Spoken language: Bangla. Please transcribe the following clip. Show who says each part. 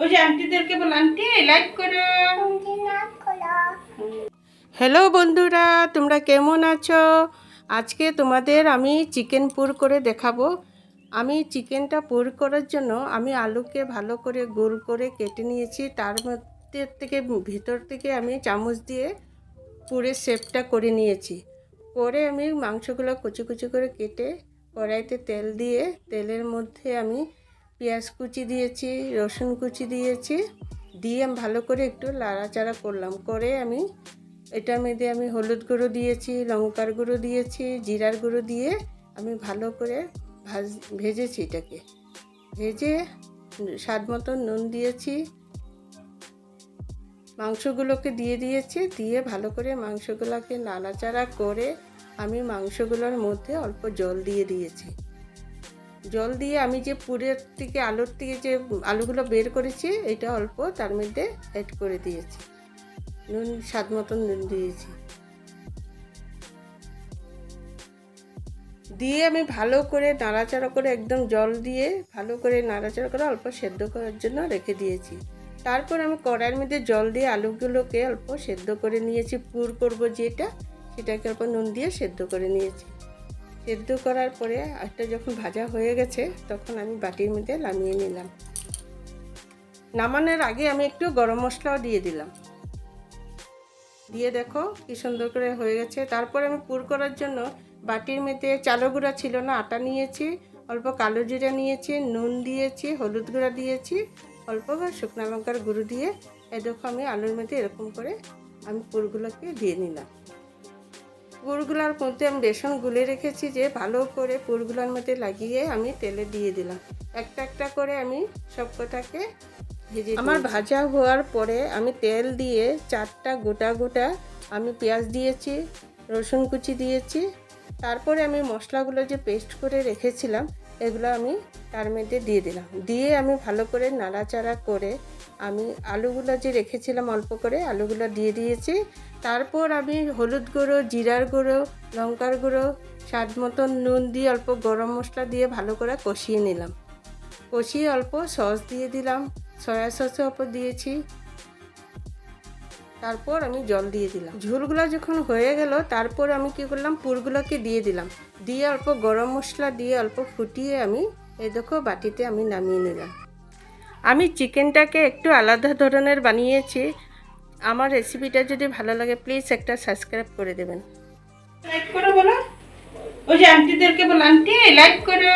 Speaker 1: ওই যে আন্টিদেরকে বল, আন্টি লাইক করো। হ্যালো বন্ধুরা, তোমরা কেমন আছো? আজকে তোমাদের আমি চিকেন পুর করে দেখাবো। আমি চিকেনটা পুর করার জন্য আমি আলুকে ভালো করে গোল করে কেটে নিয়েছি। তার মধ্যে থেকে ভিতর থেকে আমি চামচ দিয়ে পুরের শেপটা করে নিয়েছি। পরে আমি মাংসগুলো কুচি কুচি করে কেটে কড়াইতে তেল দিয়ে তেলের মধ্যে আমি পেঁয়াজ কুচি দিয়েছি, রসুন কুচি দিয়েছি, দিয়ে আমি ভালো করে একটু নাড়াচাড়া করলাম। করে আমি এটার মধ্যে আমি হলুদ গুঁড়ো দিয়েছি, লঙ্কার গুঁড়ো দিয়েছি, জিরার গুঁড়ো দিয়ে আমি ভালো করে ভেজেছি। এটাকে ভেজে স্বাদ মতো নুন দিয়েছি, মাংসগুলোকে দিয়ে দিয়েছি, দিয়ে ভালো করে মাংসগুলোকে নাড়াচাড়া করে আমি মাংসগুলোর মধ্যে অল্প জল দিয়ে দিয়েছি। জল দিয়ে আমি যে পুরের থেকে আলুর থেকে যে আলুগুলো বের করেছি এটা অল্প তার মধ্যে অ্যাড করে দিয়েছি, নুন স্বাদ মতন নুন দিয়েছি। দিয়ে আমি ভালো করে নাড়াচাড়া করে একদম জল দিয়ে ভালো করে নাড়াচাড়া করে অল্প সেদ্ধ করার জন্য রেখে দিয়েছি। তারপর আমি কড়াইয়ের মধ্যে জল দিয়ে আলুগুলোকে অল্প সেদ্ধ করে নিয়েছি। পুর করব যেটা, সেটাকে অল্প নুন দিয়ে সেদ্ধ করে নিয়েছি। সেদ্ধ করার পরে একটা যখন ভাজা হয়ে গেছে তখন আমি বাটির মধ্যে নামিয়ে নিলাম। নামানোর আগে আমি একটু গরম মশলাও দিয়ে দিলাম, দিয়ে দেখো কি সুন্দর করে হয়ে গেছে। তারপর আমি পুর করার জন্য বাটির মধ্যে চালের গুঁড়া ছিল না, আটা নিয়েছি, অল্প কালো জিরা নিয়েছি, নুন দিয়েছি, হলুদ গুঁড়া দিয়েছি, অল্প শুকনো লঙ্কার গুঁড়ো দিয়ে এই দেখো আমি আলুর মধ্যে এরকম করে আমি পুরগুলোকে দিয়ে নিলাম। পুরগুলোর মধ্যে আমি বেসন গুলে রেখেছি যে ভালো করে পুরগুলোর মধ্যে লাগিয়ে আমি তেলে দিয়ে দিলাম। একটা একটা করে আমি সব কটাকে ভেজে আমার ভাজা হওয়ার পরে আমি তেল দিয়ে 4টা গোটা গোটা আমি পেঁয়াজ দিয়েছি, রসুন কুচি দিয়েছি। তারপরে আমি মশলাগুলো যে পেস্ট করে রেখেছিলাম এগুলো আমি তার মধ্যে দিয়ে দিলাম। দিয়ে আমি ভালো করে নাড়াচাড়া করে আমি আলুগুলো যে রেখেছিলাম অল্প করে আলুগুলো দিয়ে দিয়েছি। তারপর আমি হলুদ গুঁড়ো, জিরার গুঁড়ো, লঙ্কার গুঁড়ো, স্বাদ মতন নুন দিয়ে অল্প গরম মশলা দিয়ে ভালো করে কষিয়ে নিলাম। কষিয়ে অল্প সস দিয়ে দিলাম, সয়া সসও অল্প দিয়েছি। তারপর আমি জল দিয়ে দিলাম। ঝোলগুলো যখন হয়ে গেল তারপর আমি কি করলাম, পুরগুলোকে দিয়ে দিলাম, দিয়ে অল্প গরম মশলা দিয়ে অল্প ফুটিয়ে আমি এই দেখো বাটিতে আমি নামিয়ে নিলাম। আমি চিকেনটাকে একটু আলাদা ধরনের বানিয়েছি। আমার রেসিপিটা যদি ভালো লাগে প্লিজ একটা সাবস্ক্রাইব করে দেবেন। লাইক করো বলো, ওই যে আন্টিদেরকে বলো, আন্টি লাইক করো।